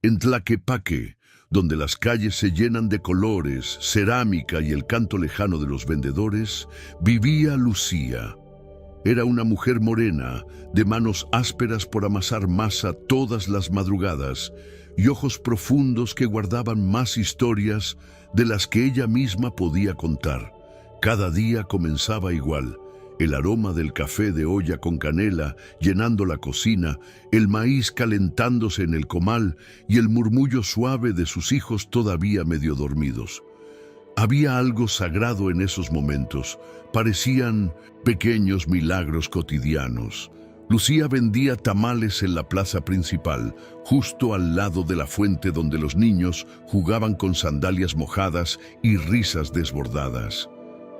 En Tlaquepaque, donde las calles se llenan de colores, cerámica y el canto lejano de los vendedores, vivía Lucía. Era una mujer morena, de manos ásperas por amasar masa todas las madrugadas y ojos profundos que guardaban más historias de las que ella misma podía contar. Cada día comenzaba igual. El aroma del café de olla con canela llenando la cocina, el maíz calentándose en el comal y el murmullo suave de sus hijos todavía medio dormidos. Había algo sagrado en esos momentos, parecían pequeños milagros cotidianos. Lucía vendía tamales en la plaza principal, justo al lado de la fuente donde los niños jugaban con sandalias mojadas y risas desbordadas.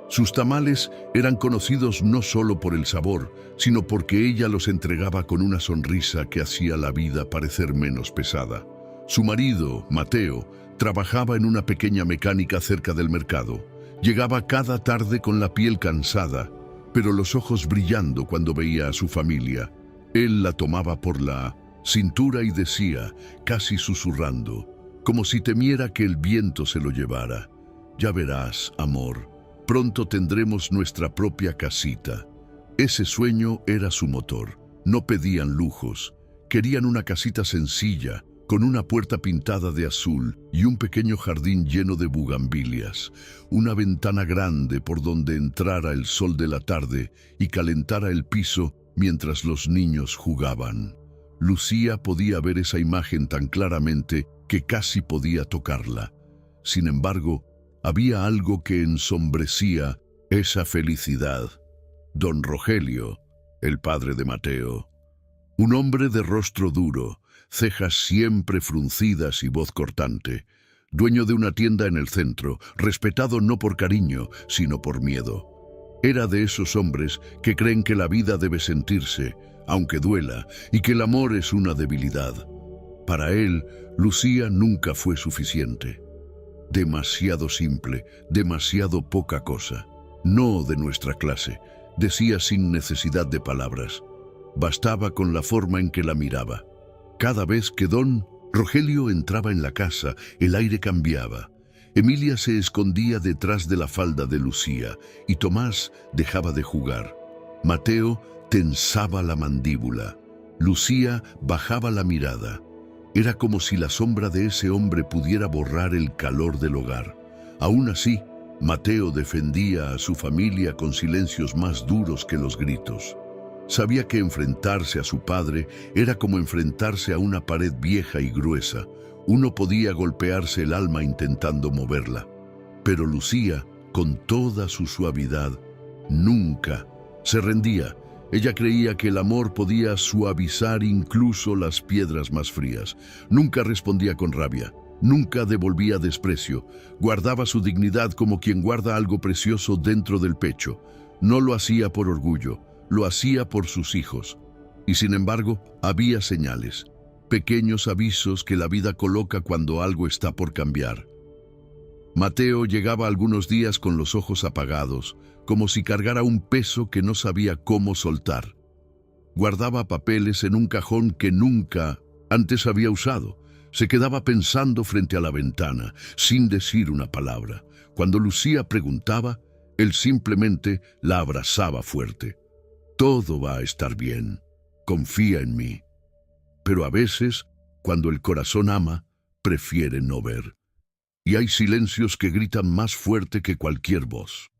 Sus tamales eran conocidos no solo por el sabor, sino porque ella los entregaba con una sonrisa que hacía la vida parecer menos pesada. Su marido, Mateo, trabajaba en una pequeña mecánica cerca del mercado. Llegaba cada tarde con la piel cansada, pero los ojos brillando cuando veía a su familia. Él la tomaba por la cintura y decía, casi susurrando, como si temiera que el viento se lo llevara: «Ya verás, amor, pronto tendremos nuestra propia casita». Ese sueño era su motor. No pedían lujos. Querían una casita sencilla, con una puerta pintada de azul y un pequeño jardín lleno de bugambilias, una ventana grande por donde entrara el sol de la tarde y calentara el piso mientras los niños jugaban. Lucía podía ver esa imagen tan claramente que casi podía tocarla. Sin embargo, había algo que ensombrecía esa felicidad. Don Rogelio, el padre de Mateo, un hombre de rostro duro, cejas siempre fruncidas y voz cortante, dueño de una tienda en el centro, respetado no por cariño, sino por miedo. Era de esos hombres que creen que la vida debe sentirse, aunque duela, y que el amor es una debilidad. Para él, Lucía nunca fue suficiente. Demasiado simple, demasiado poca cosa. No de nuestra clase, decía sin necesidad de palabras. Bastaba con la forma en que la miraba. Cada vez que don Rogelio entraba en la casa, el aire cambiaba. Emilia se escondía detrás de la falda de Lucía y Tomás dejaba de jugar. Mateo tensaba la mandíbula. Lucía bajaba la mirada. Era como si la sombra de ese hombre pudiera borrar el calor del hogar. Aún así, Mateo defendía a su familia con silencios más duros que los gritos. Sabía que enfrentarse a su padre era como enfrentarse a una pared vieja y gruesa. Uno podía golpearse el alma intentando moverla. Pero Lucía, con toda su suavidad, nunca se rendía. Ella creía que el amor podía suavizar incluso las piedras más frías. Nunca respondía con rabia, nunca devolvía desprecio. Guardaba su dignidad como quien guarda algo precioso dentro del pecho. No lo hacía por orgullo. Lo hacía por sus hijos. Y sin embargo, había señales, pequeños avisos que la vida coloca cuando algo está por cambiar. Mateo llegaba algunos días con los ojos apagados, como si cargara un peso que no sabía cómo soltar. Guardaba papeles en un cajón que nunca antes había usado. Se quedaba pensando frente a la ventana, sin decir una palabra. Cuando Lucía preguntaba, él simplemente la abrazaba fuerte. «Todo va a estar bien. Confía en mí». Pero a veces, cuando el corazón ama, prefiere no ver. Y hay silencios que gritan más fuerte que cualquier voz.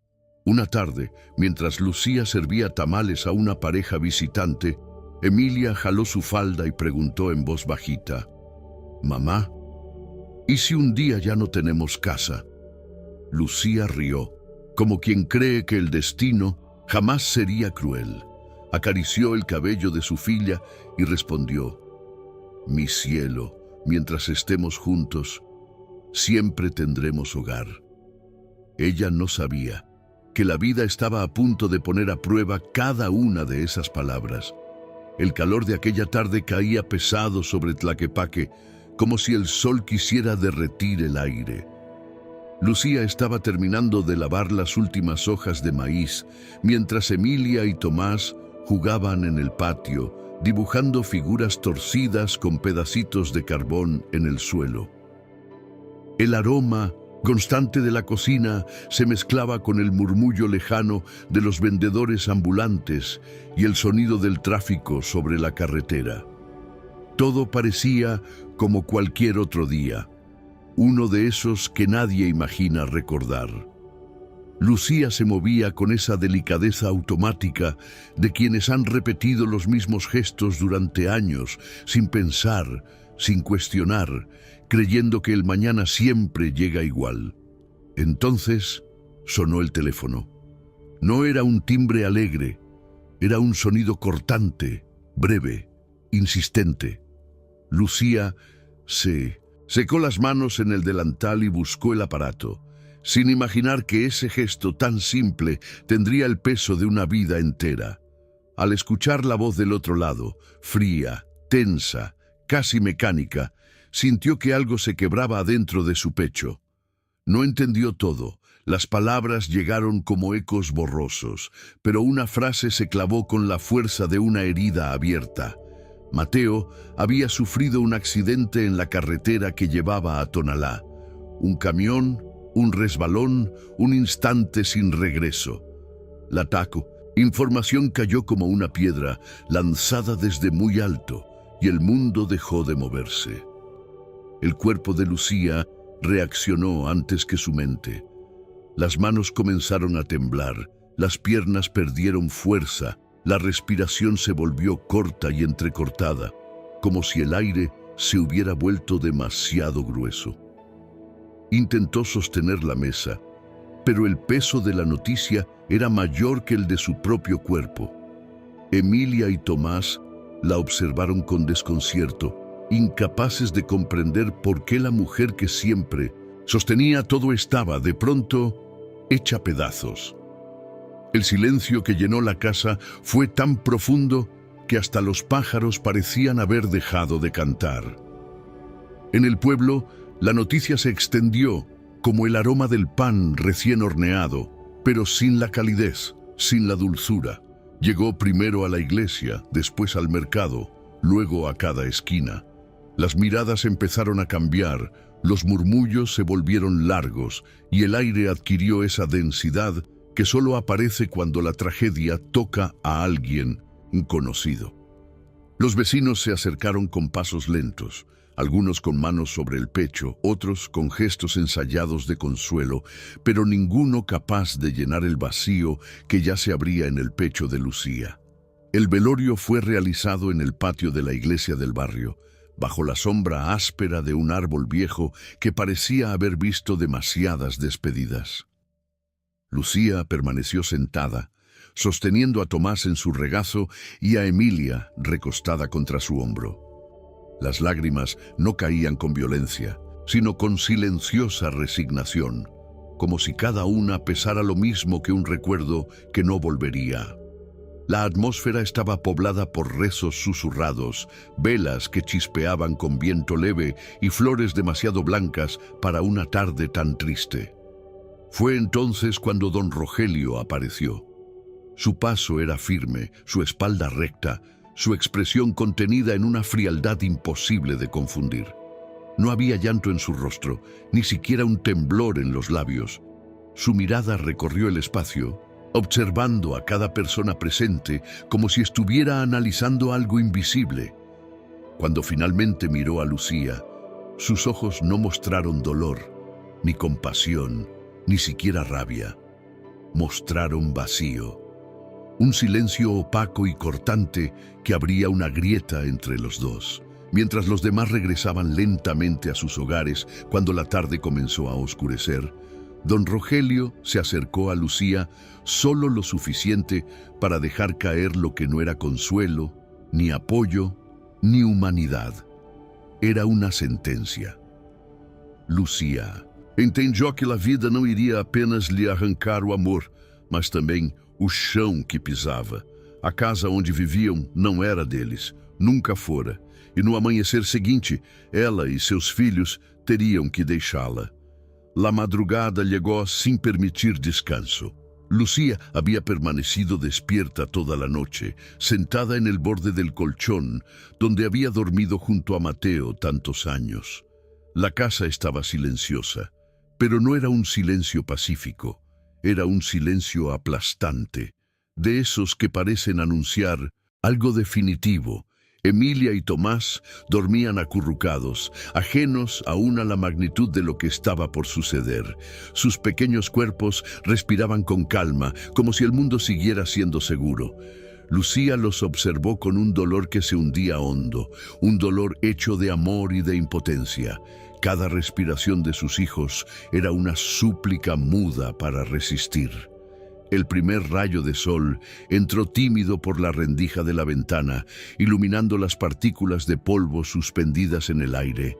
Una tarde, mientras Lucía servía tamales a una pareja visitante, Emilia jaló su falda y preguntó en voz bajita: «Mamá, ¿y si un día ya no tenemos casa?». Lucía rió, como quien cree que el destino jamás sería cruel. Acarició el cabello de su filla y respondió: «Mi cielo, mientras estemos juntos, siempre tendremos hogar». Ella no sabía que la vida estaba a punto de poner a prueba cada una de esas palabras. El calor de aquella tarde caía pesado sobre Tlaquepaque, como si el sol quisiera derretir el aire. Lucía estaba terminando de lavar las últimas hojas de maíz, mientras Emilia y Tomás jugaban en el patio, dibujando figuras torcidas con pedacitos de carbón en el suelo. El aroma constante de la cocina se mezclaba con el murmullo lejano de los vendedores ambulantes y el sonido del tráfico sobre la carretera. Todo parecía como cualquier otro día, uno de esos que nadie imagina recordar. Lucía se movía con esa delicadeza automática de quienes han repetido los mismos gestos durante años, sin pensar, sin cuestionar, creyendo que el mañana siempre llega igual. Entonces sonó el teléfono. No era un timbre alegre, era un sonido cortante, breve, insistente. Lucía se secó las manos en el delantal y buscó el aparato, sin imaginar que ese gesto tan simple tendría el peso de una vida entera. Al escuchar la voz del otro lado, fría, tensa, casi mecánica, sintió que algo se quebraba adentro de su pecho. No entendió todo, las palabras llegaron como ecos borrosos, pero una frase se clavó con la fuerza de una herida abierta. Mateo había sufrido un accidente en la carretera que llevaba a Tonalá. Un camión, un resbalón, un instante sin regreso. La taco, información cayó como una piedra, lanzada desde muy alto, y el mundo dejó de moverse. El cuerpo de Lucía reaccionó antes que su mente. Las manos comenzaron a temblar, las piernas perdieron fuerza, la respiración se volvió corta y entrecortada, como si el aire se hubiera vuelto demasiado grueso. Intentó sostener la mesa, pero el peso de la noticia era mayor que el de su propio cuerpo. Emilia y Tomás la observaron con desconcierto, incapaces de comprender por qué la mujer que siempre sostenía todo estaba, de pronto, hecha pedazos. El silencio que llenó la casa fue tan profundo que hasta los pájaros parecían haber dejado de cantar. En el pueblo, la noticia se extendió como el aroma del pan recién horneado, pero sin la calidez, sin la dulzura. Llegó primero a la iglesia, después al mercado, luego a cada esquina. Las miradas empezaron a cambiar, los murmullos se volvieron largos y el aire adquirió esa densidad que solo aparece cuando la tragedia toca a alguien conocido. Los vecinos se acercaron con pasos lentos, algunos con manos sobre el pecho, otros con gestos ensayados de consuelo, pero ninguno capaz de llenar el vacío que ya se abría en el pecho de Lucía. El velorio fue realizado en el patio de la iglesia del barrio, bajo la sombra áspera de un árbol viejo que parecía haber visto demasiadas despedidas. Lucía permaneció sentada, sosteniendo a Tomás en su regazo y a Emilia recostada contra su hombro. Las lágrimas no caían con violencia, sino con silenciosa resignación, como si cada una pesara lo mismo que un recuerdo que no volvería. La atmósfera estaba poblada por rezos susurrados, velas que chispeaban con viento leve y flores demasiado blancas para una tarde tan triste. Fue entonces cuando don Rogelio apareció. Su paso era firme, su espalda recta, su expresión contenida en una frialdad imposible de confundir. No había llanto en su rostro, ni siquiera un temblor en los labios. Su mirada recorrió el espacio, observando a cada persona presente como si estuviera analizando algo invisible. Cuando finalmente miró a Lucía, sus ojos no mostraron dolor, ni compasión, ni siquiera rabia. Mostraron vacío. Un silencio opaco y cortante que abría una grieta entre los dos, mientras los demás regresaban lentamente a sus hogares cuando la tarde comenzó a oscurecer. Don Rogelio se acercó a Lucía solo lo suficiente para dejar caer lo que no era consuelo, ni apoyo, ni humanidad. Era una sentencia. Lucía entendió que la vida não iria apenas lhe arrancar o amor, mas também o chão que pisava. A casa onde viviam não era deles, nunca fora, e no amanhecer seguinte, ela e seus filhos teriam que deixá-la. La madrugada llegó sin permitir descanso. Lucía había permanecido despierta toda la noche, sentada en el borde del colchón, donde había dormido junto a Mateo tantos años. La casa estaba silenciosa, pero no era un silencio pacífico, era un silencio aplastante, de esos que parecen anunciar algo definitivo. Emilia y Tomás dormían acurrucados, ajenos aún a la magnitud de lo que estaba por suceder. Sus pequeños cuerpos respiraban con calma, como si el mundo siguiera siendo seguro. Lucía los observó con un dolor que se hundía hondo, un dolor hecho de amor y de impotencia. Cada respiración de sus hijos era una súplica muda para resistir. El primer rayo de sol entró tímido por la rendija de la ventana, iluminando las partículas de polvo suspendidas en el aire.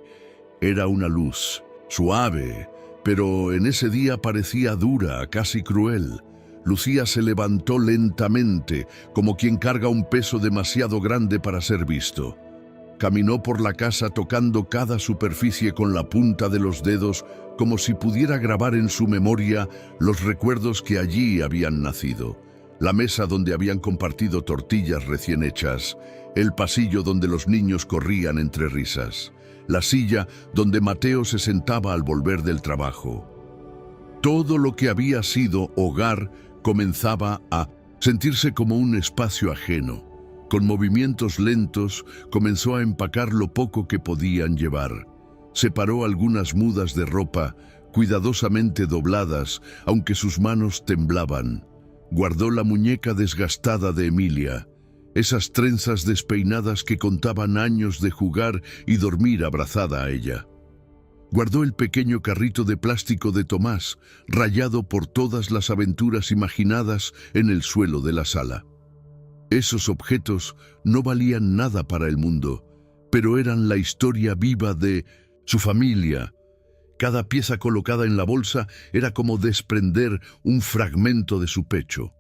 Era una luz, suave, pero en ese día parecía dura, casi cruel. Lucía se levantó lentamente, como quien carga un peso demasiado grande para ser visto. Caminó por la casa tocando cada superficie con la punta de los dedos, como si pudiera grabar en su memoria los recuerdos que allí habían nacido. La mesa donde habían compartido tortillas recién hechas, el pasillo donde los niños corrían entre risas, la silla donde Mateo se sentaba al volver del trabajo. Todo lo que había sido hogar comenzaba a sentirse como un espacio ajeno. Con movimientos lentos comenzó a empacar lo poco que podían llevar. Separó algunas mudas de ropa, cuidadosamente dobladas, aunque sus manos temblaban. Guardó la muñeca desgastada de Emilia, esas trenzas despeinadas que contaban años de jugar y dormir abrazada a ella. Guardó el pequeño carrito de plástico de Tomás, rayado por todas las aventuras imaginadas en el suelo de la sala. Esos objetos no valían nada para el mundo, pero eran la historia viva de su familia. Cada pieza colocada en la bolsa era como desprender un fragmento de su pecho.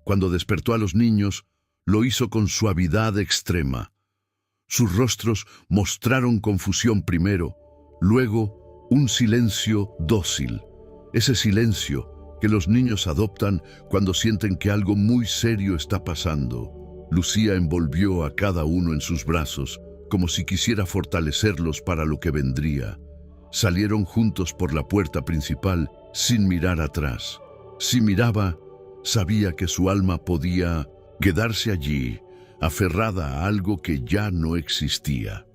Cuando despertó a los niños, lo hizo con suavidad extrema. Sus rostros mostraron confusión primero, luego un silencio dócil. Ese silencio que los niños adoptan cuando sienten que algo muy serio está pasando. Lucía envolvió a cada uno en sus brazos, como si quisiera fortalecerlos para lo que vendría. Salieron juntos por la puerta principal, sin mirar atrás. Si miraba, sabía que su alma podía quedarse allí, aferrada a algo que ya no existía.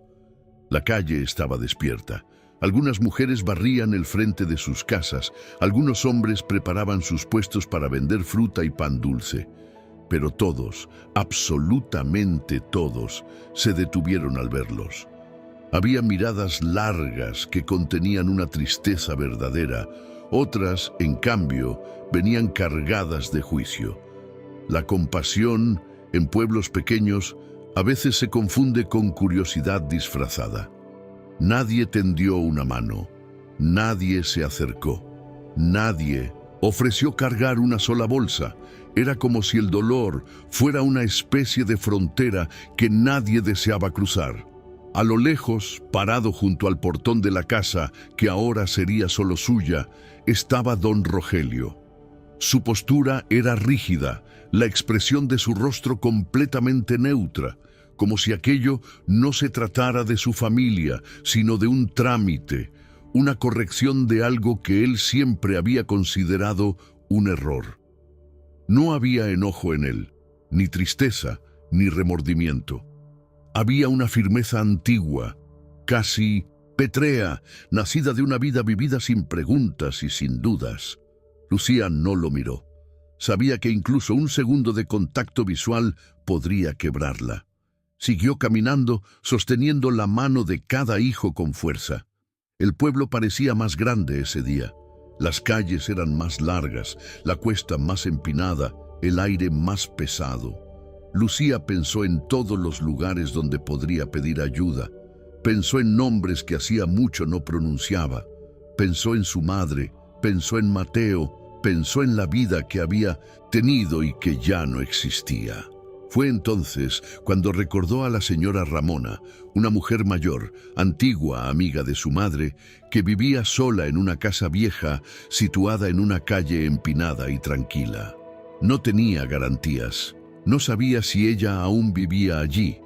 La calle estaba despierta. Algunas mujeres barrían el frente de sus casas, algunos hombres preparaban sus puestos para vender fruta y pan dulce. Pero todos, absolutamente todos, se detuvieron al verlos. Había miradas largas que contenían una tristeza verdadera, otras, en cambio, venían cargadas de juicio. La compasión, en pueblos pequeños, a veces se confunde con curiosidad disfrazada. Nadie tendió una mano, nadie se acercó, nadie ofreció cargar una sola bolsa. Era como si el dolor fuera una especie de frontera que nadie deseaba cruzar. A lo lejos, parado junto al portón de la casa, que ahora sería solo suya, estaba don Rogelio. Su postura era rígida, la expresión de su rostro completamente neutra, como si aquello no se tratara de su familia, sino de un trámite, una corrección de algo que él siempre había considerado un error. No había enojo en él, ni tristeza, ni remordimiento. Había una firmeza antigua, casi pétrea, nacida de una vida vivida sin preguntas y sin dudas. Lucía no lo miró. Sabía que incluso un segundo de contacto visual podría quebrarla. Siguió caminando, sosteniendo la mano de cada hijo con fuerza. El pueblo parecía más grande ese día. Las calles eran más largas, la cuesta más empinada, el aire más pesado. Lucía pensó en todos los lugares donde podría pedir ayuda. Pensó en nombres que hacía mucho no pronunciaba. Pensó en su madre, pensó en Mateo, pensó en la vida que había tenido y que ya no existía. Fue entonces cuando recordó a la señora Ramona, una mujer mayor, antigua amiga de su madre, que vivía sola en una casa vieja situada en una calle empinada y tranquila. No tenía garantías. No sabía si ella aún vivía allí,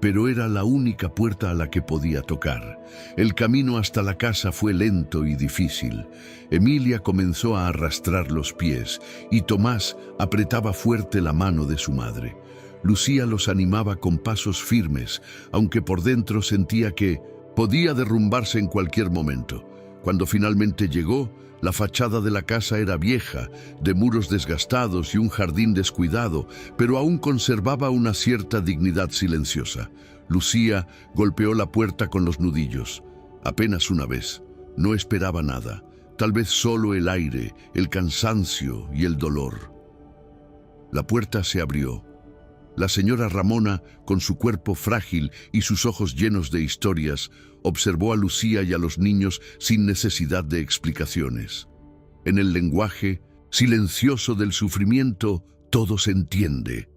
pero era la única puerta a la que podía tocar. El camino hasta la casa fue lento y difícil. Emilia comenzó a arrastrar los pies y Tomás apretaba fuerte la mano de su madre. Lucía los animaba con pasos firmes, aunque por dentro sentía que podía derrumbarse en cualquier momento. Cuando finalmente llegó, la fachada de la casa era vieja, de muros desgastados y un jardín descuidado, pero aún conservaba una cierta dignidad silenciosa. Lucía golpeó la puerta con los nudillos. Apenas una vez. No esperaba nada. Tal vez solo el aire, el cansancio y el dolor. La puerta se abrió. La señora Ramona, con su cuerpo frágil y sus ojos llenos de historias, observó a Lucía y a los niños sin necesidad de explicaciones. En el lenguaje silencioso del sufrimiento, todo se entiende.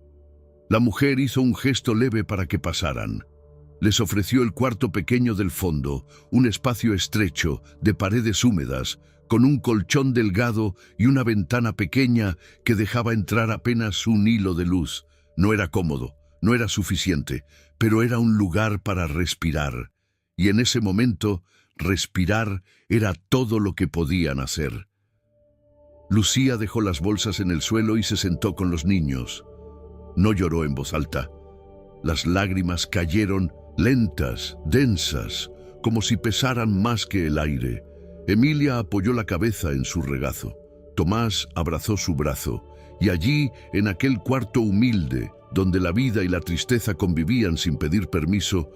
La mujer hizo un gesto leve para que pasaran. Les ofreció el cuarto pequeño del fondo, un espacio estrecho, de paredes húmedas, con un colchón delgado y una ventana pequeña que dejaba entrar apenas un hilo de luz. No era cómodo, no era suficiente, pero era un lugar para respirar. Y en ese momento, respirar era todo lo que podían hacer. Lucía dejó las bolsas en el suelo y se sentó con los niños. No lloró en voz alta. Las lágrimas cayeron lentas, densas, como si pesaran más que el aire. Emilia apoyó la cabeza en su regazo. Tomás abrazó su brazo. Y allí, en aquel cuarto humilde, donde la vida y la tristeza convivían sin pedir permiso,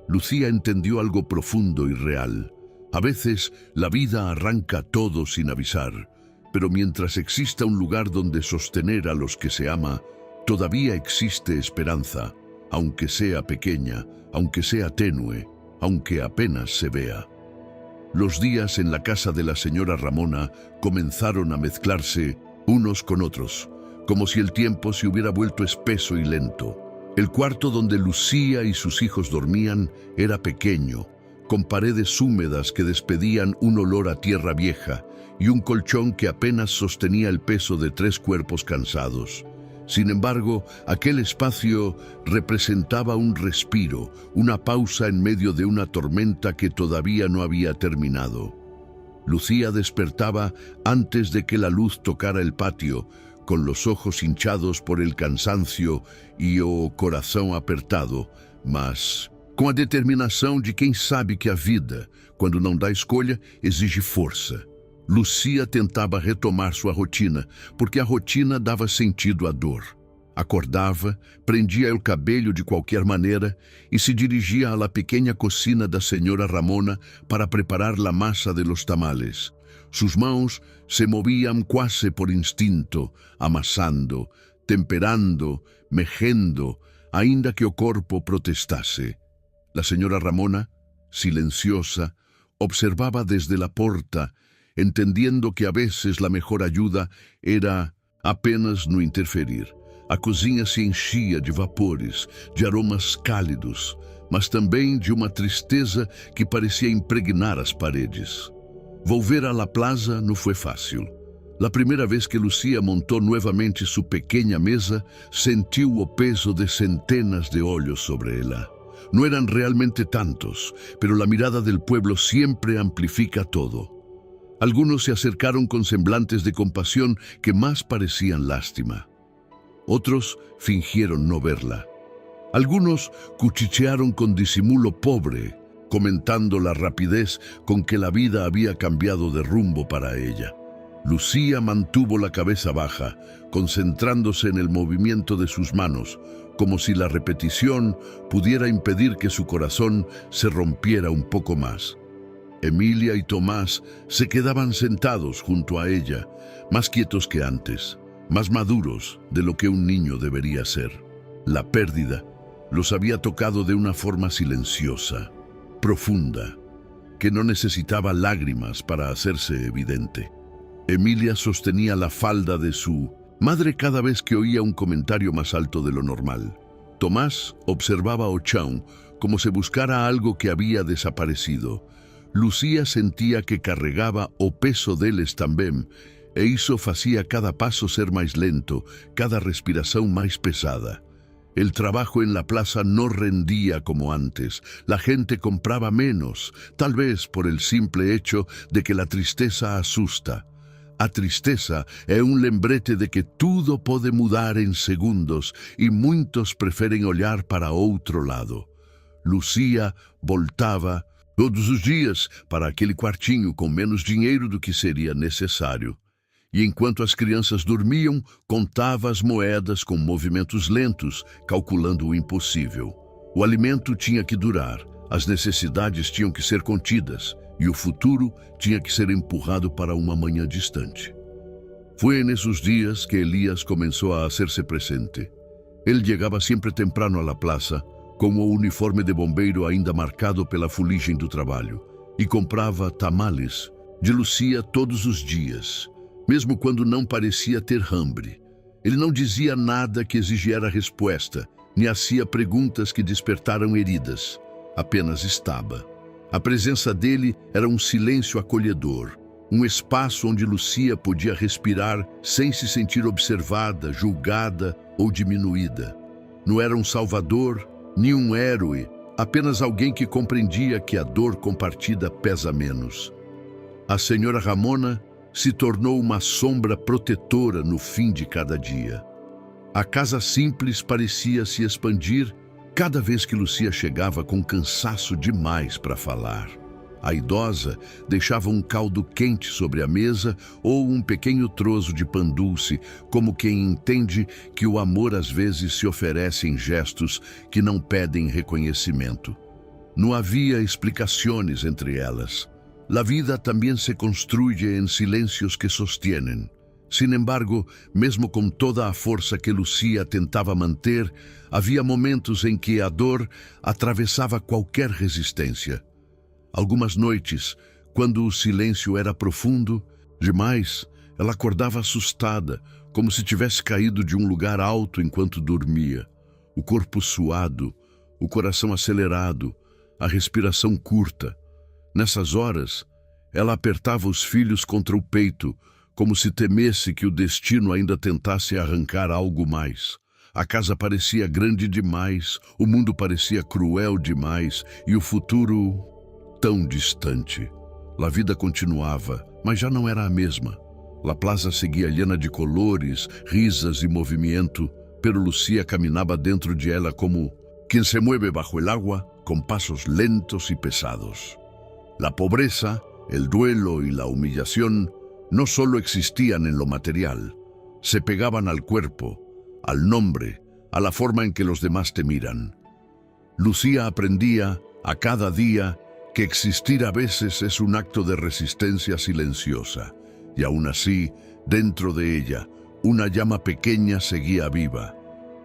Lucía entendió algo profundo y real. A veces, la vida arranca todo sin avisar, pero mientras exista un lugar donde sostener a los que se ama, todavía existe esperanza, aunque sea pequeña, aunque sea tenue, aunque apenas se vea. Los días en la casa de la señora Ramona comenzaron a mezclarse unos con otros, como si el tiempo se hubiera vuelto espeso y lento. El cuarto donde Lucía y sus hijos dormían era pequeño, con paredes húmedas que despedían un olor a tierra vieja y un colchón que apenas sostenía el peso de 3 cuerpos cansados. Sin embargo, aquel espacio representaba un respiro, una pausa en medio de una tormenta que todavía no había terminado. Lucía despertaba antes de que la luz tocara el patio, con los ojos hinchados por el cansancio e o coração apertado, mas com a determinação de quem sabe que a vida, quando não dá escolha, exige força. Lucía tentava retomar sua rotina, porque a rotina dava sentido à dor. Acordava, prendia o cabelo de qualquer maneira e se dirigia à la pequena cocina da senhora Ramona para preparar la masa de los tamales. Sus mãos se movían quase por instinto, amassando, temperando, mexendo, ainda que o corpo protestase. La señora Ramona, silenciosa, observaba desde la porta, entendiendo que a veces la mejor ayuda era apenas no interferir. A cozinha se enchia de vapores, de aromas cálidos, mas também de uma tristeza que parecia impregnar as paredes. Volver a la plaza no fue fácil. La primera vez que Lucía montó nuevamente su pequeña mesa, sentiu o peso de centenas de olhos sobre ella. No eran realmente tantos, pero la mirada del pueblo siempre amplifica todo. Algunos se acercaron con semblantes de compasión que más parecían lástima. Otros fingieron no verla. Algunos cuchichearon con disimulo pobre, comentando la rapidez con que la vida había cambiado de rumbo para ella. Lucía mantuvo la cabeza baja, concentrándose en el movimiento de sus manos, como si la repetición pudiera impedir que su corazón se rompiera un poco más. Emilia y Tomás se quedaban sentados junto a ella, más quietos que antes, más maduros de lo que un niño debería ser. La pérdida los había tocado de una forma silenciosa, profunda, que no necesitaba lágrimas para hacerse evidente. Emilia sostenía la falda de su Madre cada vez que oía un comentario más alto de lo normal. Tomás observaba a Ochão como si buscara algo que había desaparecido. Lucía sentía que carregaba o peso deles também, e isso fazia cada paso ser más lento, cada respiración más pesada. El trabajo en la plaza no rendía como antes, la gente compraba menos, tal vez por el simple hecho de que la tristeza asusta. A tristeza é un lembrete de que tudo pode mudar en segundos e muitos preferem olhar para outro lado. Lucía voltava todos os dias para aquele quartinho com menos dinheiro do que seria necessário. E enquanto as crianças dormiam, contava as moedas com movimentos lentos, calculando o impossível. O alimento tinha que durar, as necessidades tinham que ser contidas, e o futuro tinha que ser empurrado para uma manhã distante. Foi nesses dias que Elias começou a hacerse presente. Ele chegava sempre temprano à plaza, com o uniforme de bombeiro ainda marcado pela fuligem do trabalho, e comprava tamales de Lucía todos os dias, mesmo quando não parecia ter hambre. Ele não dizia nada que exigiera resposta, nem fazia perguntas que despertaram heridas. Apenas estava. A presença dele era um silêncio acolhedor, um espaço onde Lucía podia respirar sem se sentir observada, julgada ou diminuída. Não era um salvador, nem um herói, apenas alguém que compreendia que a dor compartida pesa menos. A senhora Ramona se tornou uma sombra protetora no fim de cada dia. A casa simples parecia se expandir cada vez que Lucía chegava com cansaço demais para falar. A idosa deixava um caldo quente sobre a mesa ou um pequeno troço de pão doce, como quem entende que o amor às vezes se oferece em gestos que não pedem reconhecimento. Não havia explicações entre elas. La vida também se construye em silêncios que sostienen. Sin embargo, mesmo com toda a força que Lucía tentava manter, havia momentos em que a dor atravessava qualquer resistência. Algumas noites, quando o silêncio era profundo demais, ela acordava assustada, como se tivesse caído de um lugar alto enquanto dormia. O corpo suado, o coração acelerado, a respiração curta. Nessas horas, ela apertava os filhos contra o peito, como se temesse que o destino ainda tentasse arrancar algo mais. A casa parecia grande demais, o mundo parecia cruel demais e o futuro tão distante. A vida continuava, mas já não era a mesma. La plaza seguia llena de colores, risas e movimento, pero Lucía caminhava dentro de ela como quem se mueve bajo el agua con pasos lentos y pesados. La pobreza, el duelo y la humillación no solo existían en lo material, se pegaban al cuerpo, al nombre, a la forma en que los demás te miran. Lucía aprendía a cada día que existir a veces es un acto de resistencia silenciosa, y aún así, dentro de ella, una llama pequeña seguía viva,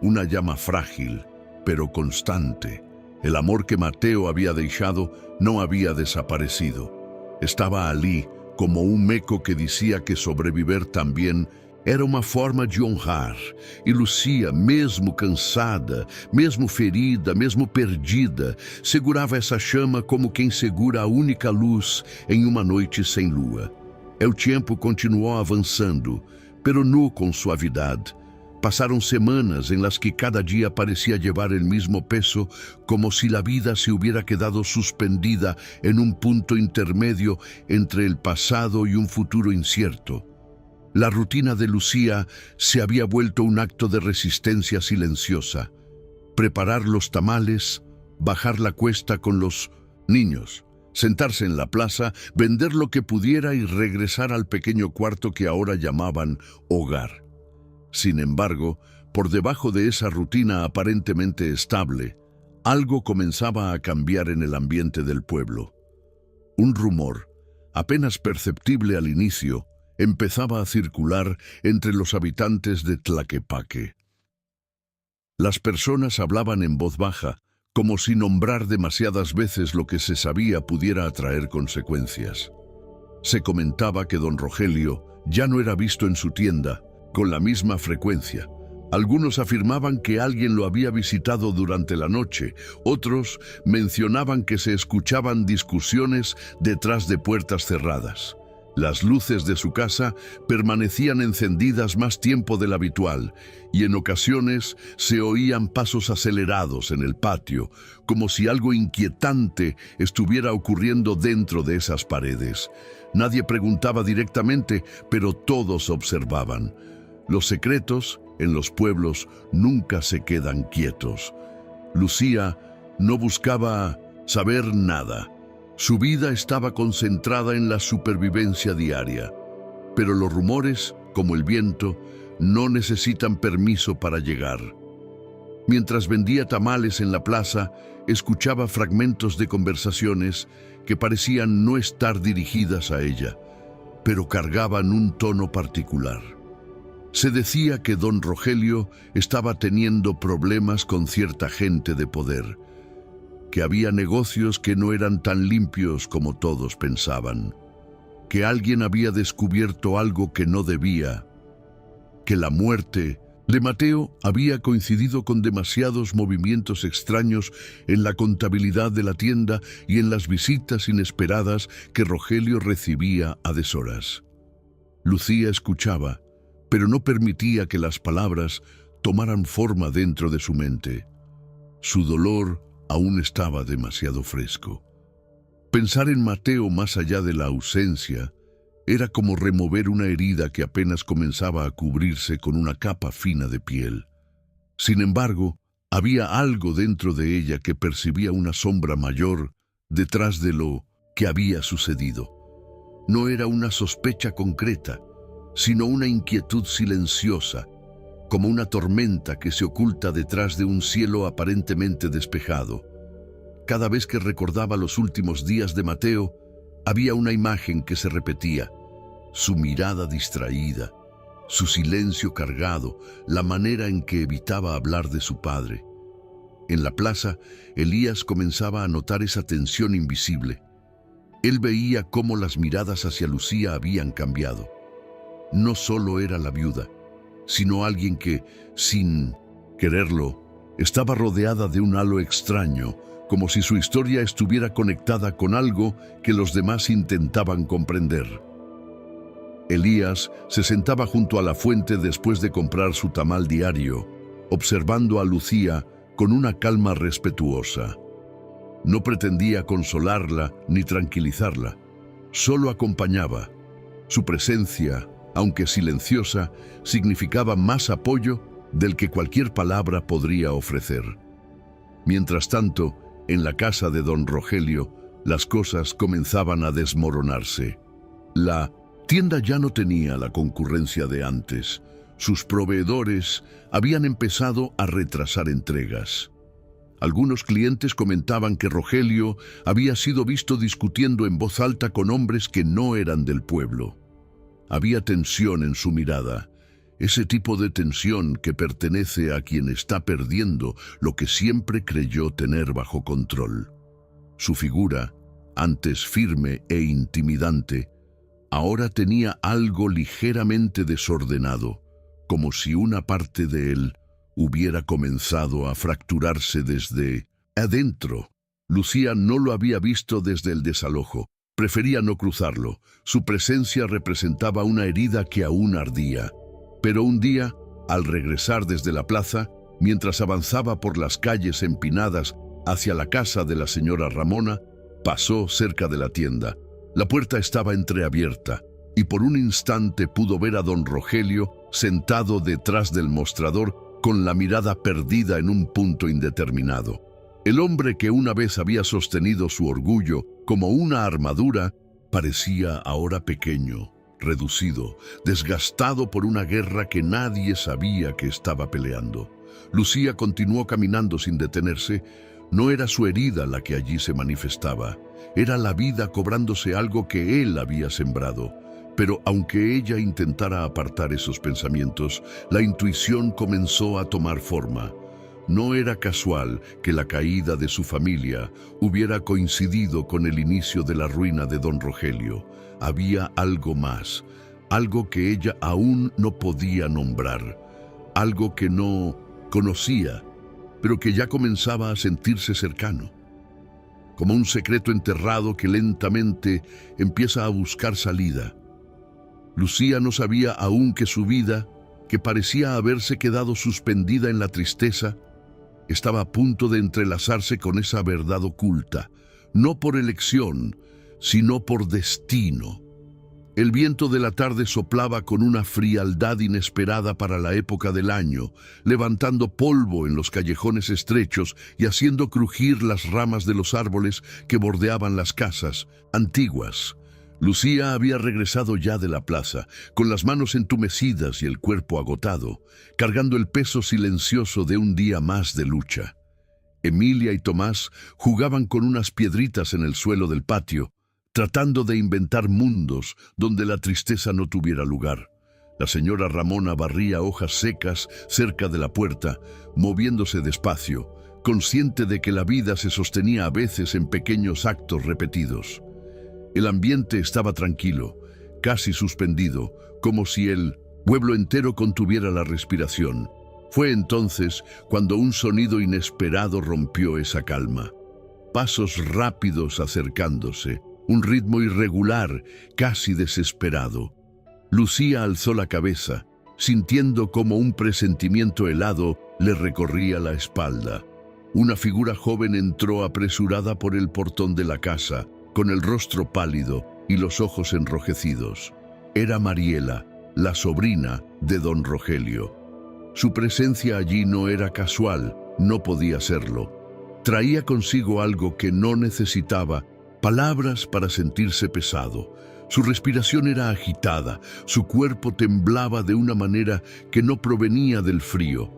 una llama frágil, pero constante. El amor que Mateo había dejado no había desaparecido. Estaba allí como un eco que decía que sobreviver también era uma forma de honrar. E Lucía, mesmo cansada, mesmo ferida, mesmo perdida, segurava essa chama como quem segura a única luz em uma noite sem lua. El tempo continuou avançando, pero no com suavidade. Pasaron semanas en las que cada día parecía llevar el mismo peso, como si la vida se hubiera quedado suspendida en un punto intermedio entre el pasado y un futuro incierto. La rutina de Lucía se había vuelto un acto de resistencia silenciosa. Preparar los tamales, bajar la cuesta con los niños, sentarse en la plaza, vender lo que pudiera y regresar al pequeño cuarto que ahora llamaban hogar. Sin embargo, por debajo de esa rutina aparentemente estable, algo comenzaba a cambiar en el ambiente del pueblo. Un rumor, apenas perceptible al inicio, empezaba a circular entre los habitantes de Tlaquepaque. Las personas hablaban en voz baja, como si nombrar demasiadas veces lo que se sabía pudiera atraer consecuencias. Se comentaba que don Rogelio ya no era visto en su tienda, con la misma frecuencia. Algunos afirmaban que alguien lo había visitado durante la noche, otros mencionaban que se escuchaban discusiones detrás de puertas cerradas. Las luces de su casa permanecían encendidas más tiempo del habitual y en ocasiones se oían pasos acelerados en el patio, como si algo inquietante estuviera ocurriendo dentro de esas paredes. Nadie preguntaba directamente, pero todos observaban. Los secretos en los pueblos nunca se quedan quietos. Lucía no buscaba saber nada. Su vida estaba concentrada en la supervivencia diaria. Pero los rumores, como el viento, no necesitan permiso para llegar. Mientras vendía tamales en la plaza, escuchaba fragmentos de conversaciones que parecían no estar dirigidas a ella, pero cargaban un tono particular. Se decía que don Rogelio estaba teniendo problemas con cierta gente de poder, que había negocios que no eran tan limpios como todos pensaban, que alguien había descubierto algo que no debía, que la muerte de Mateo había coincidido con demasiados movimientos extraños en la contabilidad de la tienda y en las visitas inesperadas que Rogelio recibía a deshoras. Lucía escuchaba, pero no permitía que las palabras tomaran forma dentro de su mente. Su dolor aún estaba demasiado fresco. Pensar en Mateo más allá de la ausencia era como remover una herida que apenas comenzaba a cubrirse con una capa fina de piel. Sin embargo, había algo dentro de ella que percibía una sombra mayor detrás de lo que había sucedido. No era una sospecha concreta, sino una inquietud silenciosa, como una tormenta que se oculta detrás de un cielo aparentemente despejado. Cada vez que recordaba los últimos días de Mateo, había una imagen que se repetía: su mirada distraída, su silencio cargado, la manera en que evitaba hablar de su padre. En la plaza, Elías comenzaba a notar esa tensión invisible. Él veía cómo las miradas hacia Lucía habían cambiado. No solo era la viuda, sino alguien que, sin quererlo, estaba rodeada de un halo extraño, como si su historia estuviera conectada con algo que los demás intentaban comprender. Elías se sentaba junto a la fuente después de comprar su tamal diario, observando a Lucía con una calma respetuosa. No pretendía consolarla ni tranquilizarla, solo acompañaba. Su presencia, aunque silenciosa, significaba más apoyo del que cualquier palabra podría ofrecer. Mientras tanto, en la casa de don Rogelio, las cosas comenzaban a desmoronarse. La tienda ya no tenía la concurrencia de antes. Sus proveedores habían empezado a retrasar entregas. Algunos clientes comentaban que Rogelio había sido visto discutiendo en voz alta con hombres que no eran del pueblo. Había tensión en su mirada, ese tipo de tensión que pertenece a quien está perdiendo lo que siempre creyó tener bajo control. Su figura, antes firme e intimidante, ahora tenía algo ligeramente desordenado, como si una parte de él hubiera comenzado a fracturarse desde adentro. Lucía no lo había visto desde el desalojo. Prefería no cruzarlo. Su presencia representaba una herida que aún ardía. Pero un día, al regresar desde la plaza, mientras avanzaba por las calles empinadas hacia la casa de la señora Ramona, pasó cerca de la tienda. La puerta estaba entreabierta y por un instante pudo ver a don Rogelio sentado detrás del mostrador con la mirada perdida en un punto indeterminado. El hombre que una vez había sostenido su orgullo como una armadura parecía ahora pequeño, reducido, desgastado por una guerra que nadie sabía que estaba peleando. Lucía continuó caminando sin detenerse. No era su herida la que allí se manifestaba, era la vida cobrándose algo que él había sembrado. Pero aunque ella intentara apartar esos pensamientos, la intuición comenzó a tomar forma. No era casual que la caída de su familia hubiera coincidido con el inicio de la ruina de don Rogelio. Había algo más, algo que ella aún no podía nombrar, algo que no conocía, pero que ya comenzaba a sentirse cercano, como un secreto enterrado que lentamente empieza a buscar salida. Lucía no sabía aún que su vida, que parecía haberse quedado suspendida en la tristeza, estaba a punto de entrelazarse con esa verdad oculta, no por elección, sino por destino. El viento de la tarde soplaba con una frialdad inesperada para la época del año, levantando polvo en los callejones estrechos y haciendo crujir las ramas de los árboles que bordeaban las casas antiguas. Lucía había regresado ya de la plaza, con las manos entumecidas y el cuerpo agotado, cargando el peso silencioso de un día más de lucha. Emilia y Tomás jugaban con unas piedritas en el suelo del patio, tratando de inventar mundos donde la tristeza no tuviera lugar. La señora Ramona barría hojas secas cerca de la puerta, moviéndose despacio, consciente de que la vida se sostenía a veces en pequeños actos repetidos. El ambiente estaba tranquilo, casi suspendido, como si el pueblo entero contuviera la respiración. Fue entonces cuando un sonido inesperado rompió esa calma. Pasos rápidos acercándose, un ritmo irregular, casi desesperado. Lucía alzó la cabeza, sintiendo como un presentimiento helado le recorría la espalda. Una figura joven entró apresurada por el portón de la casa, con el rostro pálido y los ojos enrojecidos. Era Mariela, la sobrina de don Rogelio. Su presencia allí no era casual, no podía serlo. Traía consigo algo que no necesitaba palabras para sentirse pesado. Su respiración era agitada, su cuerpo temblaba de una manera que no provenía del frío.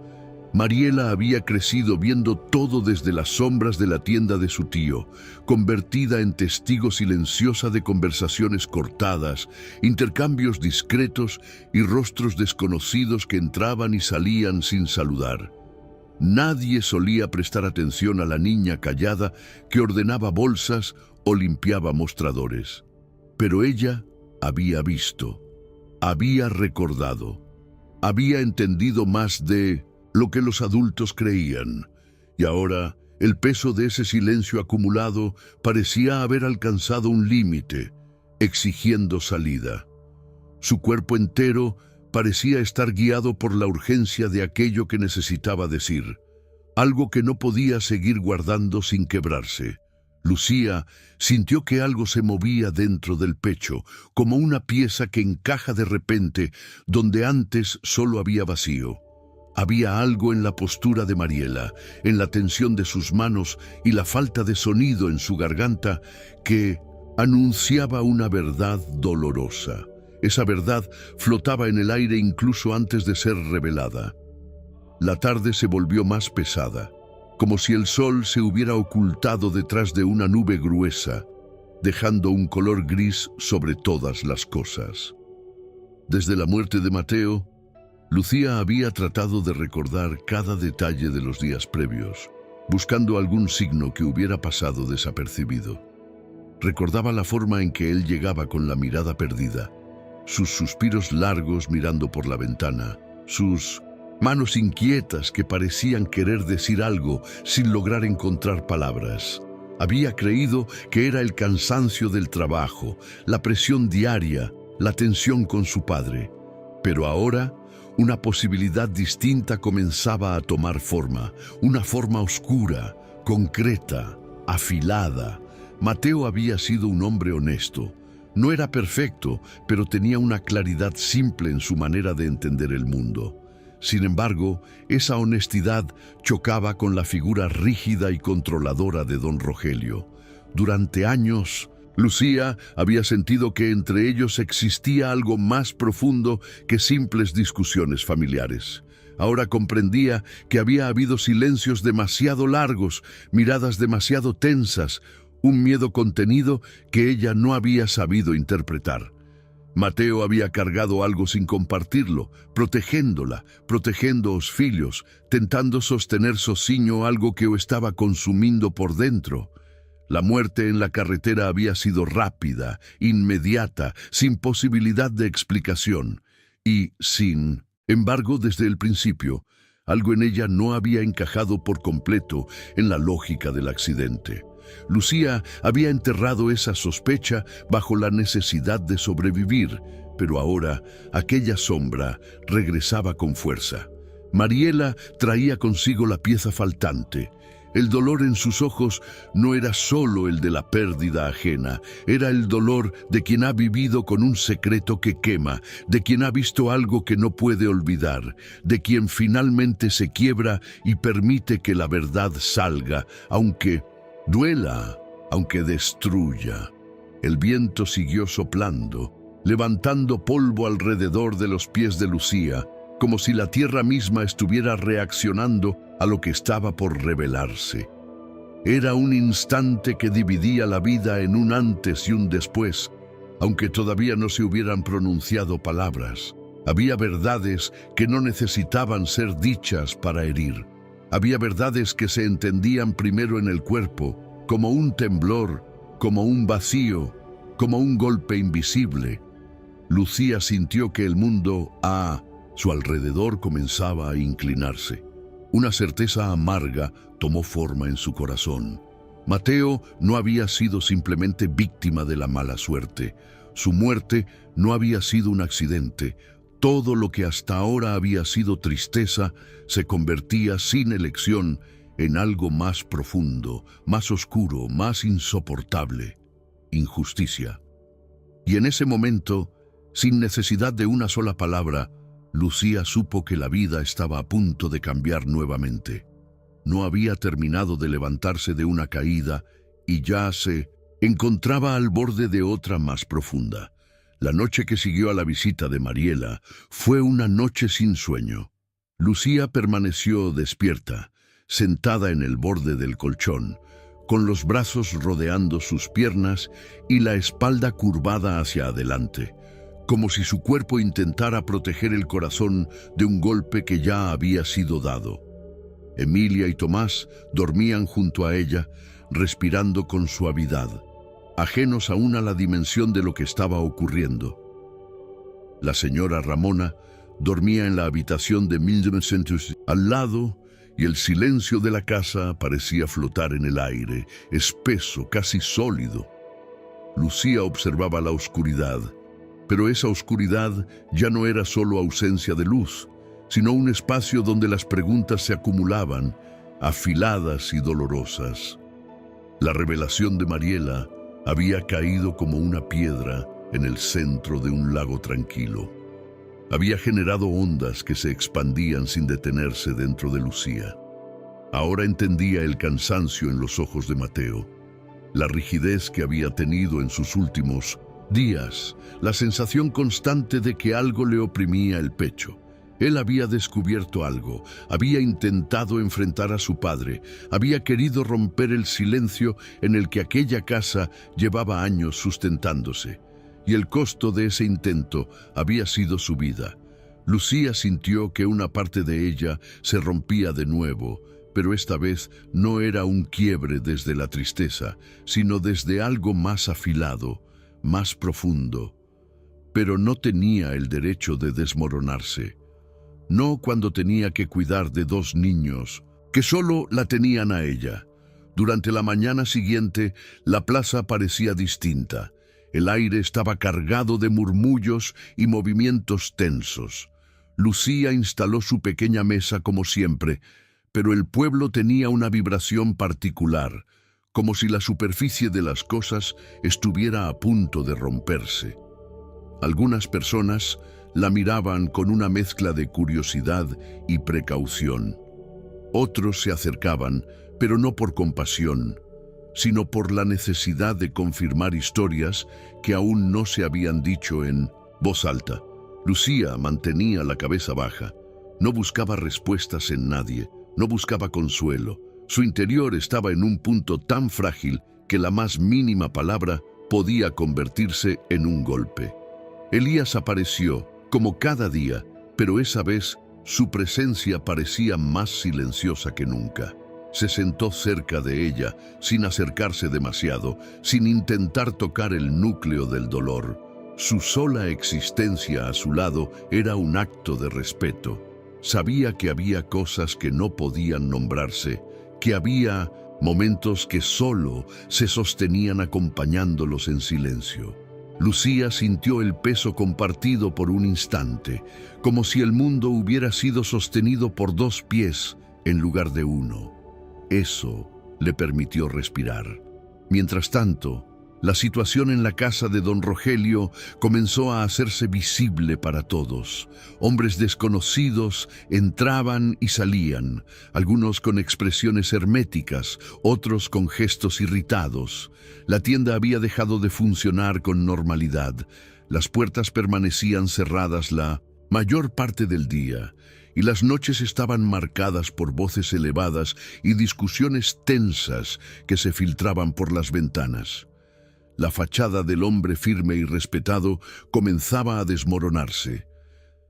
Mariela había crecido viendo todo desde las sombras de la tienda de su tío, convertida en testigo silenciosa de conversaciones cortadas, intercambios discretos y rostros desconocidos que entraban y salían sin saludar. Nadie solía prestar atención a la niña callada que ordenaba bolsas o limpiaba mostradores. Pero ella había visto, había recordado, había entendido más de lo que los adultos creían, y ahora el peso de ese silencio acumulado parecía haber alcanzado un límite, exigiendo salida. Su cuerpo entero parecía estar guiado por la urgencia de aquello que necesitaba decir, algo que no podía seguir guardando sin quebrarse. Lucía sintió que algo se movía dentro del pecho, como una pieza que encaja de repente donde antes solo había vacío. Había algo en la postura de Mariela, en la tensión de sus manos y la falta de sonido en su garganta que anunciaba una verdad dolorosa. Esa verdad flotaba en el aire incluso antes de ser revelada. La tarde se volvió más pesada, como si el sol se hubiera ocultado detrás de una nube gruesa, dejando un color gris sobre todas las cosas. Desde la muerte de Mateo, Lucía había tratado de recordar cada detalle de los días previos, buscando algún signo que hubiera pasado desapercibido. Recordaba la forma en que él llegaba con la mirada perdida, sus suspiros largos mirando por la ventana, sus manos inquietas que parecían querer decir algo sin lograr encontrar palabras. Había creído que era el cansancio del trabajo, la presión diaria, la tensión con su padre. Pero ahora, una posibilidad distinta comenzaba a tomar forma, una forma oscura, concreta, afilada. Mateo había sido un hombre honesto. No era perfecto, pero tenía una claridad simple en su manera de entender el mundo. Sin embargo, esa honestidad chocaba con la figura rígida y controladora de don Rogelio. Durante años, Lucía había sentido que entre ellos existía algo más profundo que simples discusiones familiares. Ahora comprendía que había habido silencios demasiado largos, miradas demasiado tensas, un miedo contenido que ella no había sabido interpretar. Mateo había cargado algo sin compartirlo, protegéndola, protegendo os filhos, tentando sostener sociño algo que o estaba consumindo por dentro. La muerte en la carretera había sido rápida, inmediata, sin posibilidad de explicación. Y, sin embargo, desde el principio, algo en ella no había encajado por completo en la lógica del accidente. Lucía había enterrado esa sospecha bajo la necesidad de sobrevivir, pero ahora aquella sombra regresaba con fuerza. Mariela traía consigo la pieza faltante. El dolor en sus ojos no era solo el de la pérdida ajena, era el dolor de quien ha vivido con un secreto que quema, de quien ha visto algo que no puede olvidar, de quien finalmente se quiebra y permite que la verdad salga, aunque duela, aunque destruya. El viento siguió soplando, levantando polvo alrededor de los pies de Lucía, como si la tierra misma estuviera reaccionando a lo que estaba por revelarse. Era un instante que dividía la vida en un antes y un después, aunque todavía no se hubieran pronunciado palabras. Había verdades que no necesitaban ser dichas para herir. Había verdades que se entendían primero en el cuerpo, como un temblor, como un vacío, como un golpe invisible. Lucía sintió que el mundo a su alrededor comenzaba a inclinarse. Una certeza amarga tomó forma en su corazón. Mateo no había sido simplemente víctima de la mala suerte. Su muerte no había sido un accidente. Todo lo que hasta ahora había sido tristeza se convertía sin elección en algo más profundo, más oscuro, más insoportable: injusticia. Y en ese momento, sin necesidad de una sola palabra, Lucía supo que la vida estaba a punto de cambiar nuevamente. No había terminado de levantarse de una caída y ya se encontraba al borde de otra más profunda. La noche que siguió a la visita de Mariela fue una noche sin sueño. Lucía permaneció despierta, sentada en el borde del colchón, con los brazos rodeando sus piernas y la espalda curvada hacia adelante, como si su cuerpo intentara proteger el corazón de un golpe que ya había sido dado. Emilia y Tomás dormían junto a ella, respirando con suavidad, ajenos aún a la dimensión de lo que estaba ocurriendo. La señora Ramona dormía en la habitación de 1900 al lado, y el silencio de la casa parecía flotar en el aire, espeso, casi sólido. Lucía observaba la oscuridad, pero esa oscuridad ya no era solo ausencia de luz, sino un espacio donde las preguntas se acumulaban, afiladas y dolorosas. La revelación de Mariela había caído como una piedra en el centro de un lago tranquilo. Había generado ondas que se expandían sin detenerse dentro de Lucía. Ahora entendía el cansancio en los ojos de Mateo, la rigidez que había tenido en sus últimos días, la sensación constante de que algo le oprimía el pecho. Él había descubierto algo, había intentado enfrentar a su padre, había querido romper el silencio en el que aquella casa llevaba años sustentándose, y el costo de ese intento había sido su vida. Lucía sintió que una parte de ella se rompía de nuevo, pero esta vez no era un quiebre desde la tristeza, sino desde algo más afilado, más profundo. Pero no tenía el derecho de desmoronarse. No cuando tenía que cuidar de dos niños, que solo la tenían a ella. Durante la mañana siguiente, la plaza parecía distinta. El aire estaba cargado de murmullos y movimientos tensos. Lucía instaló su pequeña mesa como siempre, pero el pueblo tenía una vibración particular, como si la superficie de las cosas estuviera a punto de romperse. Algunas personas la miraban con una mezcla de curiosidad y precaución. Otros se acercaban, pero no por compasión, sino por la necesidad de confirmar historias que aún no se habían dicho en voz alta. Lucía mantenía la cabeza baja, no buscaba respuestas en nadie, no buscaba consuelo. Su interior estaba en un punto tan frágil que la más mínima palabra podía convertirse en un golpe. Elías apareció, como cada día, pero esa vez su presencia parecía más silenciosa que nunca. Se sentó cerca de ella, sin acercarse demasiado, sin intentar tocar el núcleo del dolor. Su sola existencia a su lado era un acto de respeto. Sabía que había cosas que no podían nombrarse, que había momentos que solo se sostenían acompañándolos en silencio. Lucía sintió el peso compartido por un instante, como si el mundo hubiera sido sostenido por dos pies en lugar de uno. Eso le permitió respirar. Mientras tanto, la situación en la casa de don Rogelio comenzó a hacerse visible para todos. Hombres desconocidos entraban y salían, algunos con expresiones herméticas, otros con gestos irritados. La tienda había dejado de funcionar con normalidad. Las puertas permanecían cerradas la mayor parte del día, y las noches estaban marcadas por voces elevadas y discusiones tensas que se filtraban por las ventanas. La fachada del hombre firme y respetado comenzaba a desmoronarse.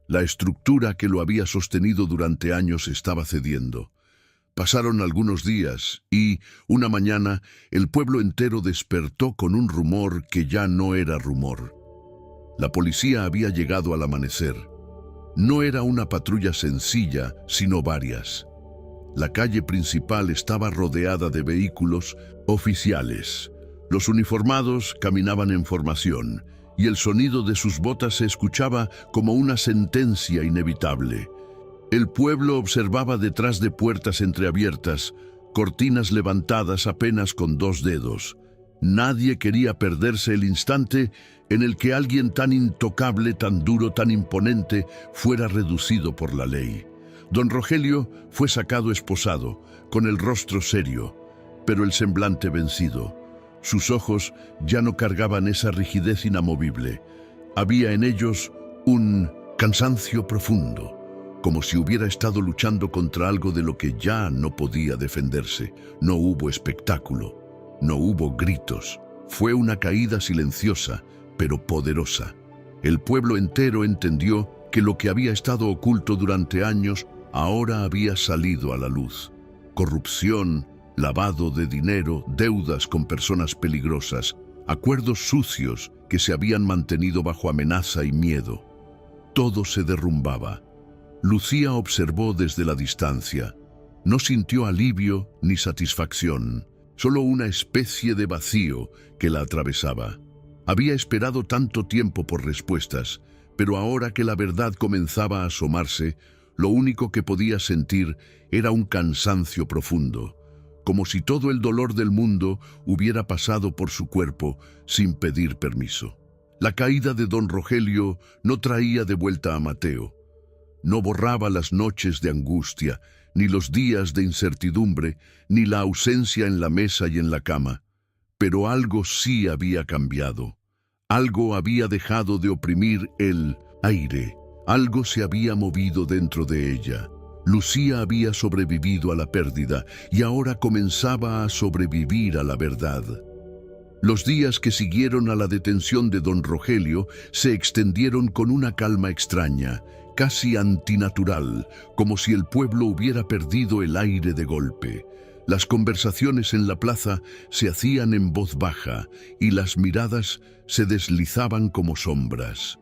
La estructura que lo había sostenido durante años estaba cediendo. Pasaron algunos días y, una mañana, el pueblo entero despertó con un rumor que ya no era rumor. La policía había llegado al amanecer. No era una patrulla sencilla, sino varias. La calle principal estaba rodeada de vehículos oficiales. Los uniformados caminaban en formación, y el sonido de sus botas se escuchaba como una sentencia inevitable. El pueblo observaba detrás de puertas entreabiertas, cortinas levantadas apenas con dos dedos. Nadie quería perderse el instante en el que alguien tan intocable, tan duro, tan imponente, fuera reducido por la ley. Don Rogelio fue sacado esposado, con el rostro serio, pero el semblante vencido. Sus ojos ya no cargaban esa rigidez inamovible. Había en ellos un cansancio profundo, como si hubiera estado luchando contra algo de lo que ya no podía defenderse. No hubo espectáculo, no hubo gritos. Fue una caída silenciosa, pero poderosa. El pueblo entero entendió que lo que había estado oculto durante años ahora había salido a la luz. Corrupción, lavado de dinero, deudas con personas peligrosas, acuerdos sucios que se habían mantenido bajo amenaza y miedo. Todo se derrumbaba. Lucía observó desde la distancia. No sintió alivio ni satisfacción, solo una especie de vacío que la atravesaba. Había esperado tanto tiempo por respuestas, pero ahora que la verdad comenzaba a asomarse, lo único que podía sentir era un cansancio profundo, como si todo el dolor del mundo hubiera pasado por su cuerpo sin pedir permiso. La caída de don Rogelio no traía de vuelta a Mateo. No borraba las noches de angustia, ni los días de incertidumbre, ni la ausencia en la mesa y en la cama. Pero algo sí había cambiado. Algo había dejado de oprimir el aire. Algo se había movido dentro de ella. Lucía había sobrevivido a la pérdida y ahora comenzaba a sobrevivir a la verdad. Los días que siguieron a la detención de don Rogelio se extendieron con una calma extraña, casi antinatural, como si el pueblo hubiera perdido el aire de golpe. Las conversaciones en la plaza se hacían en voz baja y las miradas se deslizaban como sombras.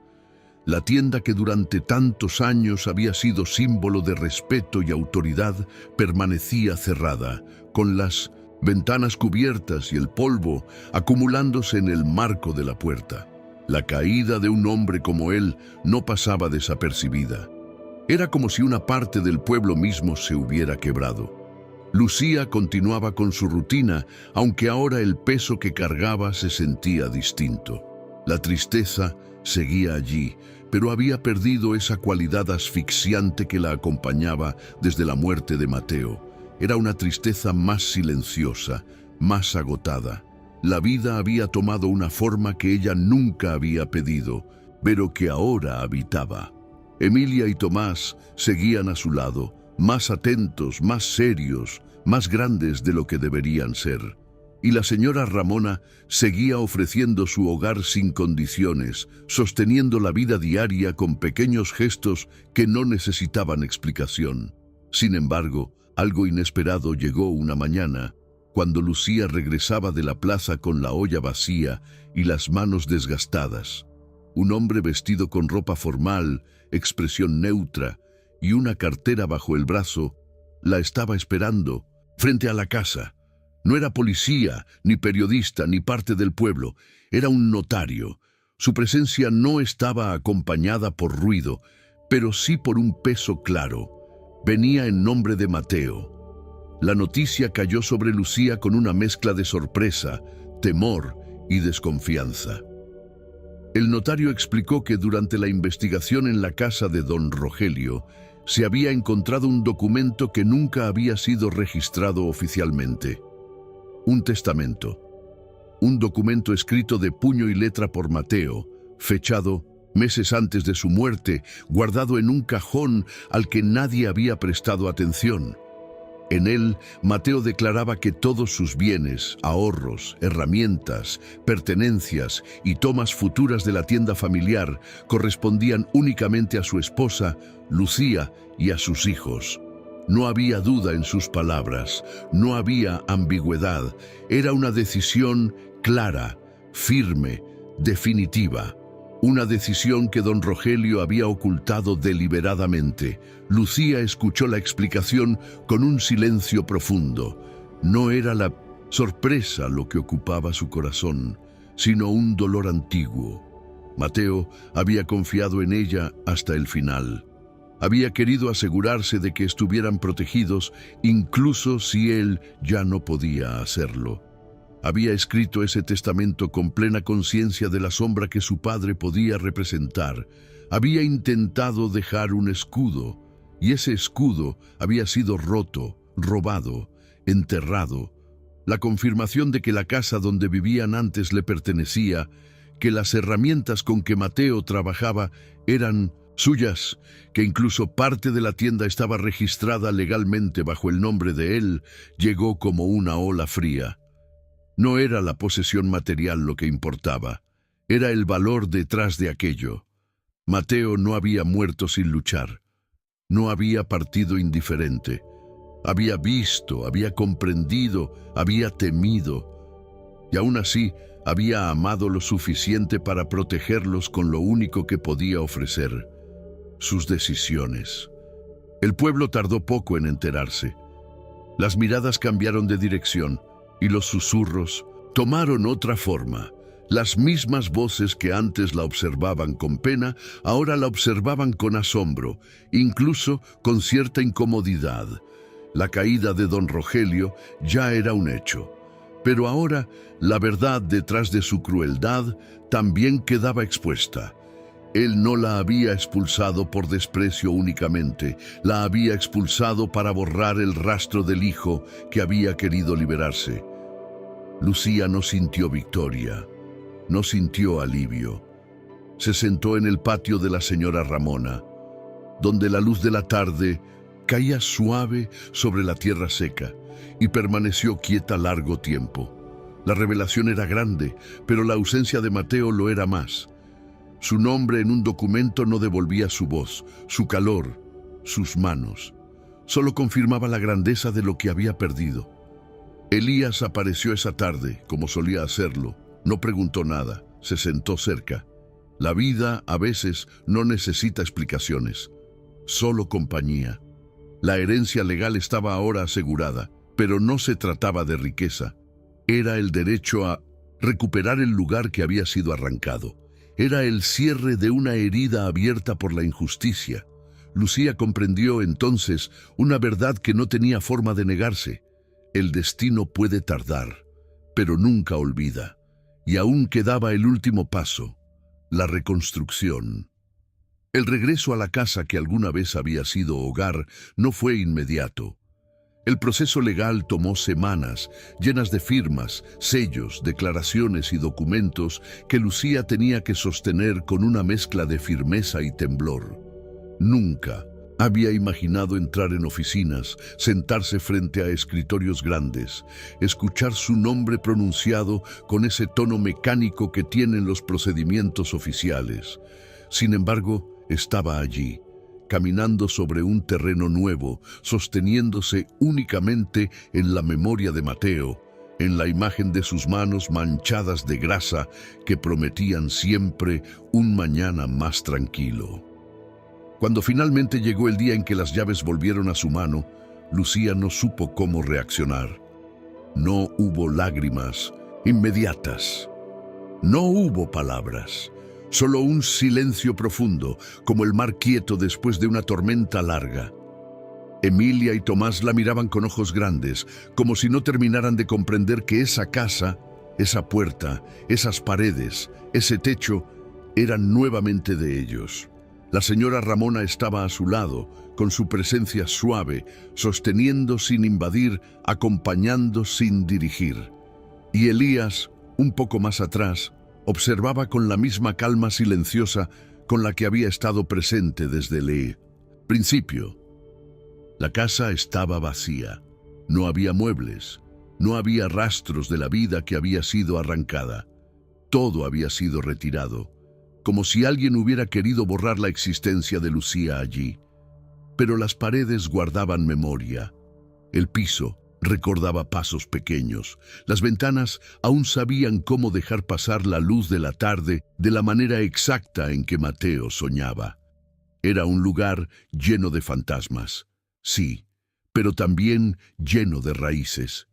La tienda que durante tantos años había sido símbolo de respeto y autoridad permanecía cerrada, con las ventanas cubiertas y el polvo acumulándose en el marco de la puerta. La caída de un hombre como él no pasaba desapercibida. Era como si una parte del pueblo mismo se hubiera quebrado. Lucía continuaba con su rutina, aunque ahora el peso que cargaba se sentía distinto. La tristeza seguía allí, pero había perdido esa cualidad asfixiante que la acompañaba desde la muerte de Mateo. Era una tristeza más silenciosa, más agotada. La vida había tomado una forma que ella nunca había pedido, pero que ahora habitaba. Emilia y Tomás seguían a su lado, más atentos, más serios, más grandes de lo que deberían ser. Y la señora Ramona seguía ofreciendo su hogar sin condiciones, sosteniendo la vida diaria con pequeños gestos que no necesitaban explicación. Sin embargo, Algo inesperado llegó una mañana, cuando Lucía regresaba de la plaza con la olla vacía y las manos desgastadas. Un hombre vestido con ropa formal, expresión neutra y una cartera bajo el brazo, la estaba esperando frente a la casa. No era policía, ni periodista, ni parte del pueblo. Era un notario. Su presencia no estaba acompañada por ruido, pero sí por un peso claro. Venía en nombre de Mateo. La noticia cayó sobre Lucía con una mezcla de sorpresa, temor y desconfianza. El notario explicó que durante la investigación en la casa de don Rogelio se había encontrado un documento que nunca había sido registrado oficialmente. Un testamento. Un documento escrito de puño y letra por Mateo, fechado meses antes de su muerte, guardado en un cajón al que nadie había prestado atención. En él, Mateo declaraba que todos sus bienes, ahorros, herramientas, pertenencias y tomas futuras de la tienda familiar correspondían únicamente a su esposa, Lucía, y a sus hijos. No había duda en sus palabras, no había ambigüedad. Era una decisión clara, firme, definitiva. Una decisión que don Rogelio había ocultado deliberadamente. Lucía escuchó la explicación con un silencio profundo. No era la sorpresa lo que ocupaba su corazón, sino un dolor antiguo. Mateo había confiado en ella hasta el final. Había querido asegurarse de que estuvieran protegidos, incluso si él ya no podía hacerlo. Había escrito ese testamento con plena conciencia de la sombra que su padre podía representar. Había intentado dejar un escudo, y ese escudo había sido roto, robado, enterrado. La confirmación de que la casa donde vivían antes le pertenecía, que las herramientas con que Mateo trabajaba eran suyas, que incluso parte de la tienda estaba registrada legalmente bajo el nombre de él, llegó como una ola fría. No era la posesión material lo que importaba, era el valor detrás de aquello. Mateo no había muerto sin luchar, no había partido indiferente. Había visto, había comprendido, había temido, y aún así había amado lo suficiente para protegerlos con lo único que podía ofrecer: sus decisiones. El pueblo tardó poco en enterarse. Las miradas cambiaron de dirección, y los susurros tomaron otra forma. Las mismas voces que antes la observaban con pena, ahora la observaban con asombro, incluso con cierta incomodidad. La caída de don Rogelio ya era un hecho, pero ahora la verdad detrás de su crueldad también quedaba expuesta. Él no la había expulsado por desprecio únicamente, la había expulsado para borrar el rastro del hijo que había querido liberarse. Lucía no sintió victoria, no sintió alivio. Se sentó en el patio de la señora Ramona, donde la luz de la tarde caía suave sobre la tierra seca, y permaneció quieta largo tiempo. La revelación era grande, pero la ausencia de Mateo lo era más. Su nombre en un documento no devolvía su voz, su calor, sus manos. Solo confirmaba la grandeza de lo que había perdido. Elías apareció esa tarde, como solía hacerlo. No preguntó nada, se sentó cerca. La vida, a veces, no necesita explicaciones, solo compañía. La herencia legal estaba ahora asegurada, pero no se trataba de riqueza. Era el derecho a recuperar el lugar que había sido arrancado. Era el cierre de una herida abierta por la injusticia. Lucía comprendió entonces una verdad que no tenía forma de negarse. El destino puede tardar, pero nunca olvida. Y aún quedaba el último paso, la reconstrucción. El regreso a la casa que alguna vez había sido hogar no fue inmediato. El proceso legal tomó semanas, llenas de firmas, sellos, declaraciones y documentos que Lucía tenía que sostener con una mezcla de firmeza y temblor. Nunca había imaginado entrar en oficinas, sentarse frente a escritorios grandes, escuchar su nombre pronunciado con ese tono mecánico que tienen los procedimientos oficiales. Sin embargo, estaba allí, caminando sobre un terreno nuevo, sosteniéndose únicamente en la memoria de Mateo, en la imagen de sus manos manchadas de grasa que prometían siempre un mañana más tranquilo. Cuando finalmente llegó el día en que las llaves volvieron a su mano, Lucía no supo cómo reaccionar. No hubo lágrimas inmediatas. No hubo palabras. Solo un silencio profundo, como el mar quieto después de una tormenta larga. Emilia y Tomás la miraban con ojos grandes, como si no terminaran de comprender que esa casa, esa puerta, esas paredes, ese techo, eran nuevamente de ellos. La señora Ramona estaba a su lado, con su presencia suave, sosteniendo sin invadir, acompañando sin dirigir. Y Elías, un poco más atrás, observaba con la misma calma silenciosa con la que había estado presente desde el principio. La casa estaba vacía. No había muebles. No había rastros de la vida que había sido arrancada. Todo había sido retirado, como si alguien hubiera querido borrar la existencia de Lucía allí. Pero las paredes guardaban memoria. El piso recordaba pasos pequeños. Las ventanas aún sabían cómo dejar pasar la luz de la tarde de la manera exacta en que Mateo soñaba. Era un lugar lleno de fantasmas, sí, pero también lleno de raíces.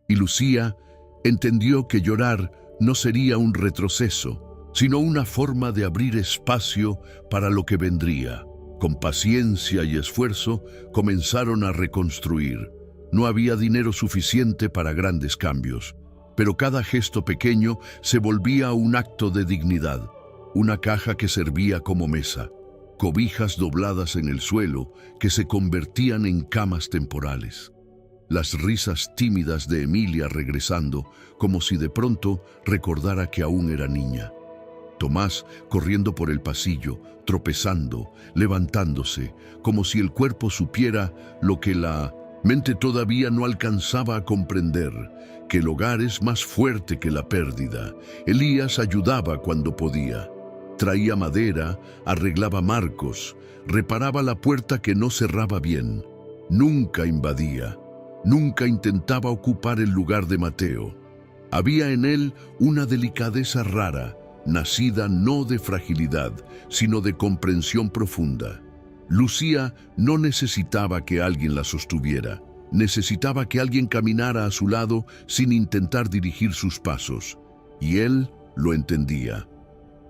Y Lucía entendió que llorar no sería un retroceso, sino una forma de abrir espacio para lo que vendría. Con paciencia y esfuerzo comenzaron a reconstruir. No había dinero suficiente para grandes cambios, pero cada gesto pequeño se volvía un acto de dignidad. Una caja que servía como mesa, cobijas dobladas en el suelo que se convertían en camas temporales. Las risas tímidas de Emilia regresando, como si de pronto recordara que aún era niña. Tomás corriendo por el pasillo, tropezando, levantándose, como si el cuerpo supiera lo que la mente todavía no alcanzaba a comprender, que el hogar es más fuerte que la pérdida. Elías ayudaba cuando podía. Traía madera, arreglaba marcos, reparaba la puerta que no cerraba bien. Nunca invadía, nunca intentaba ocupar el lugar de Mateo. Había en él una delicadeza rara, nacida no de fragilidad, sino de comprensión profunda. Lucía no necesitaba que alguien la sostuviera, necesitaba que alguien caminara a su lado sin intentar dirigir sus pasos, y él lo entendía.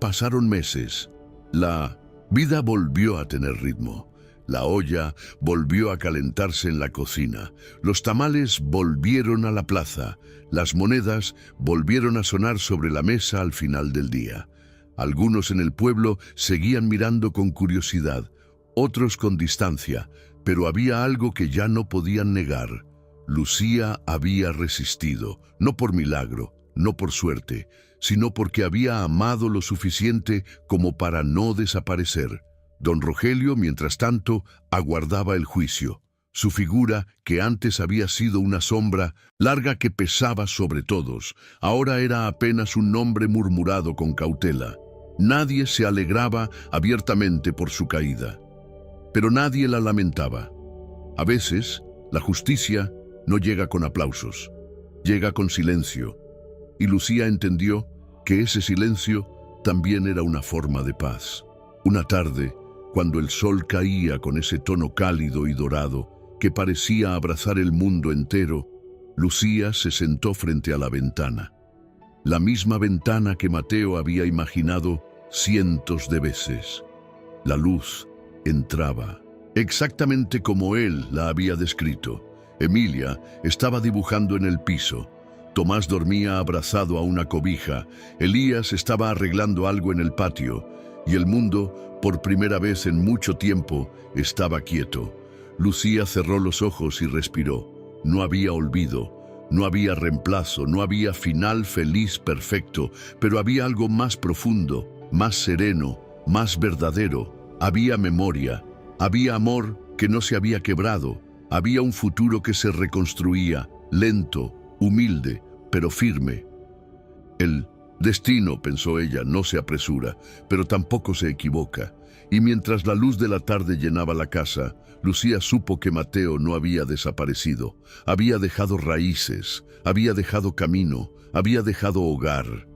Pasaron meses. La vida volvió a tener ritmo. La olla volvió a calentarse en la cocina. Los tamales volvieron a la plaza. Las monedas volvieron a sonar sobre la mesa al final del día. Algunos en el pueblo seguían mirando con curiosidad, otros con distancia, pero había algo que ya no podían negar. Lucía había resistido, no por milagro, no por suerte, sino porque había amado lo suficiente como para no desaparecer. Don Rogelio, mientras tanto, aguardaba el juicio. Su figura, que antes había sido una sombra larga que pesaba sobre todos, ahora era apenas un nombre murmurado con cautela. Nadie se alegraba abiertamente por su caída, pero nadie la lamentaba. A veces, la justicia no llega con aplausos, llega con silencio, y Lucía entendió que ese silencio también era una forma de paz. Una tarde, cuando el sol caía con ese tono cálido y dorado que parecía abrazar el mundo entero, Lucía se sentó frente a la ventana. La misma ventana que Mateo había imaginado cientos de veces. La luz entraba, exactamente como él la había descrito. Emilia estaba dibujando en el piso. Tomás dormía abrazado a una cobija. Elías estaba arreglando algo en el patio. Y el mundo, por primera vez en mucho tiempo, estaba quieto. Lucía cerró los ojos y respiró. No había olvido, no había reemplazo, no había final feliz perfecto, pero había algo más profundo, más sereno, más verdadero. Había memoria, había amor que no se había quebrado, había un futuro que se reconstruía, lento, humilde, pero firme. El Destino, pensó ella, no se apresura, pero tampoco se equivoca. Y mientras la luz de la tarde llenaba la casa, Lucía supo que Mateo no había desaparecido. Había dejado raíces, había dejado camino, había dejado hogar.